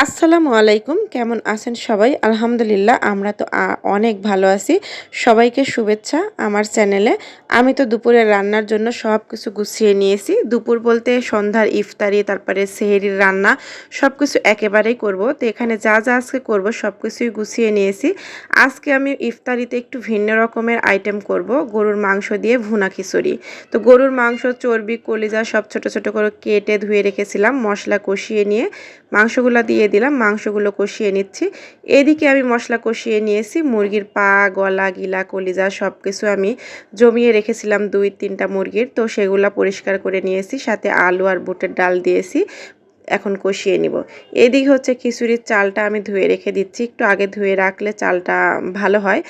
আসসালামু আলাইকুম, কেমন আছেন সবাই? আলহামদুলিল্লাহ আমরা তো অনেক ভালো আছি। সবাইকে শুভেচ্ছা আমার চ্যানেলে। আমি তো দুপুরের রান্নার জন্য সব কিছু গুছিয়ে নিয়েছি। দুপুর বলতে সন্ধ্যার ইফতারি, তারপরে সেহরির রান্না সব কিছু একেবারেই করব। তো এখানে যা যা আজকে করব সব কিছুই গুছিয়ে নিয়েছি। আজকে আমি ইফতারিতে একটু ভিন্ন রকমের আইটেম করব, গরুর মাংস দিয়ে ভুনা খিচুড়ি। তো গরুর মাংস, চর্বি, কলিজা সব ছোট ছোট করে কেটে ধুয়ে রেখেছিলাম। মশলা কষিয়ে নিয়ে মাংসগুলো দিয়ে দিলাম, মাংসগুলো কষিয়ে নিচ্ছি। এদিকে আমি মশলা কষিয়ে নিয়েছি, মুরগির পা, গলা, গিলা, কলিজা সব কিছু আমি জমিয়ে রেখেছিলাম 2-3টা মুরগির, তো সেগুলো পরিষ্কার করে নিয়েছি, সাথে আলু আর বুটের ডাল দিয়েছি। এখন কষিয়ে নিব। এদিকে হচ্ছে খিচুড়ির চালটা আমি ধুয়ে রেখে দিচ্ছি, একটু আগে ধুয়ে রাখলে চালটা ভালো হয়।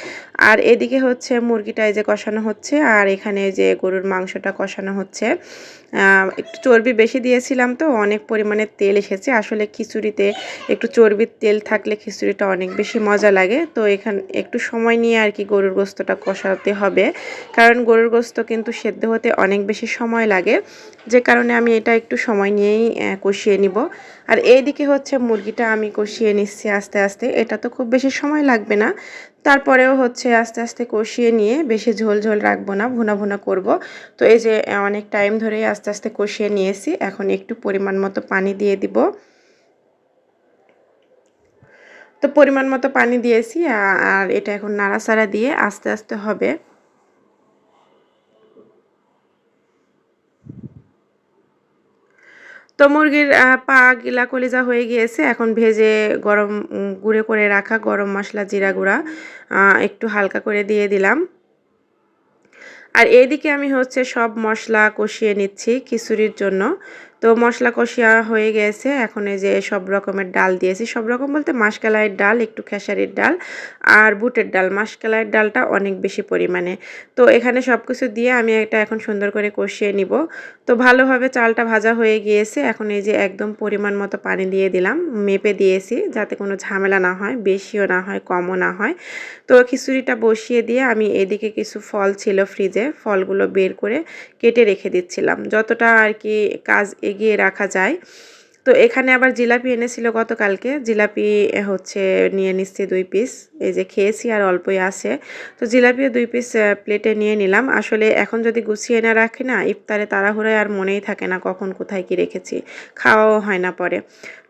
আর এদিকে হচ্ছে মুরগিটা এই যে কষানো হচ্ছে, আর এখানে যে গরুর মাংসটা কষানো হচ্ছে। একটু চর্বি বেশি দিয়েছিলাম, তো অনেক পরিমাণে তেল এসেছে। আসলে খিচুড়িতে একটু চর্বির তেল থাকলে খিচুড়িটা অনেক বেশি মজা লাগে। তো এখানে একটু সময় নিয়ে আর কি গরুর গোস্তটা কষাতে হবে, কারণ গরুর গোস্ত কিন্তু সেদ্ধ হতে অনেক বেশি সময় লাগে, যে কারণে আমি এটা একটু সময় নিয়েই কষিয়ে নিব। আর এইদিকে হচ্ছে মুরগিটা আমি কষিয়ে নিচ্ছি আস্তে আস্তে। এটা তো খুব বেশি সময় লাগবে না, তারপরেও হচ্ছে আস্তে আস্তে কষিয়ে নিয়ে বেশি ঝোল ঝোল রাখবো না, ভুনা ভুনা করব। তো এই যে অনেক টাইম ধরেই আস্তে আস্তে কষিয়ে নিয়েছি। এখন একটু পরিমাণ মতো পানি দিয়ে দিব। তো পরিমাণ মতো পানি দিয়েছি, আর এটা এখন নাড়াচাড়া দিয়ে আস্তে আস্তে হবে। তো মুরগির পা, গিলা, কলিজা হয়ে গিয়েছে। এখন ভেজে গরম গুঁড়ো করে রাখা গরম মশলা, জিরা গুঁড়া একটু হালকা করে দিয়ে দিলাম। আর এইদিকে আমি হচ্ছে সব মশলা কষিয়ে নিচ্ছি খিচুড়ির জন্য। তো মশলা কষিয়া হয়ে গেছে। এখন এই যে সব রকমের ডাল দিয়েছি, সব রকম বলতে মাসকলাইয়ের ডাল, একটু খেসারির ডাল আর বুটের ডাল। মাসকলাইয়ের ডালটা অনেক বেশি পরিমাণে। তো এখানে সব কিছু দিয়ে আমি এটা এখন সুন্দর করে কষিয়ে নিব। তো ভালোভাবে চালটা ভাজা হয়ে গিয়েছে। এখন এই যে একদম পরিমাণ মতো পানি দিয়ে দিলাম, মেপে দিয়েছি যাতে কোনো ঝামেলা না হয়, বেশিও না হয়, কমও না হয়। তো খিচুড়িটা বসিয়ে দিয়ে আমি এদিকে কিছু ফল ছিল ফ্রিজে, ফলগুলো বের করে কেটে রেখে দিচ্ছিলাম, যতটা আর কি কাজ এগিয়ে রাখা যায়। তো এখানে আবার জিলাপি এনেছিল গতকালকে, জিলাপি হচ্ছে নিয়ে নিচ্ছি 2 পিস। এই যে খেয়েছি আর অল্পই আছে। তো জিলাপিও 2 পিস প্লেটে নিয়ে নিলাম। আসলে এখন যদি গুছিয়ে না রাখি না, ইফতারে তাড়াহুড়োয় আর মনেই থাকে না কখন কোথায় কি রেখেছি, খাওয়াও হয় না পরে।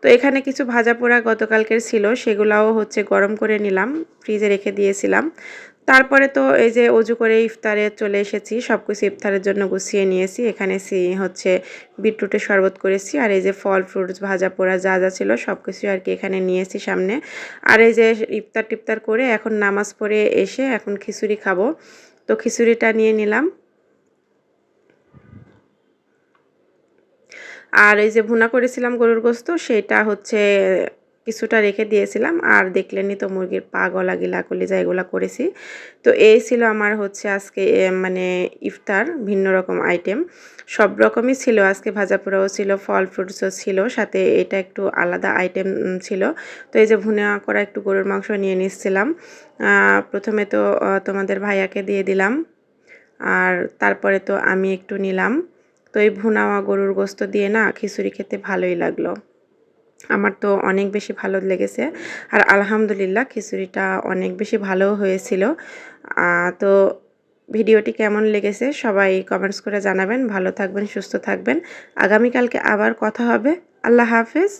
তো এখানে কিছু ভাজা পোড়া গতকালকের ছিল, সেগুলাও হচ্ছে গরম করে নিলাম, ফ্রিজে রেখে দিয়েছিলাম। তারপরে তো এই যে অজু করে ইফতারে চলে এসেছি, সব কিছু ইফতারের জন্য গুছিয়ে নিয়েছি। এখানে হচ্ছে বিটরুটের শরবত করেছি, আর এই যে ফল ফ্রুটস ভাজা পোড়া যা যা ছিল সব কিছু আর কি এখানে নিয়েছি সামনে। আর এই যে ইফতার টিফতার করে এখন নামাজ পড়ে এসে এখন খিচুড়ি খাবো। তো খিচুড়িটা নিয়ে নিলাম। আর এই যে ভুনা করেছিলাম গরুর গোস্ত, সেটা হচ্ছে কিছুটা রেখে দিয়েছিলাম। আর দেখলেনই তো মুরগির পা, গলা, গিলা, কলিজা এগুলা করেছি। তো এই ছিল আমার হচ্ছে আজকে মানে ইফতার, ভিন্ন রকম আইটেম সব রকমই ছিল আজকে। ভাজা পোড়াও ছিল, ফল ফ্রুটসও ছিল, সাথে এটা একটু আলাদা আইটেম ছিল। তো এই যে ভুনা করা একটু গরুর মাংস নিয়ে নিচ্ছিলাম। প্রথমে তো তোমাদের ভাইয়াকে দিয়ে দিলাম, আর তারপরে তো আমি একটু নিলাম। তো এই ভুনা গরুর গোস্ত দিয়ে না খিচুড়ি খেতে ভালোই লাগলো, আমার তো অনেক বেশি ভালো লেগেছে। আর আলহামদুলিল্লাহ খিচুড়িটা অনেক বেশি ভালোও হয়েছিল। তো ভিডিওটি কেমন লেগেছে সবাই কমেন্টস করে জানাবেন। ভালো থাকবেন, সুস্থ থাকবেন। আগামীকালকে আবার কথা হবে। আল্লাহ হাফেজ।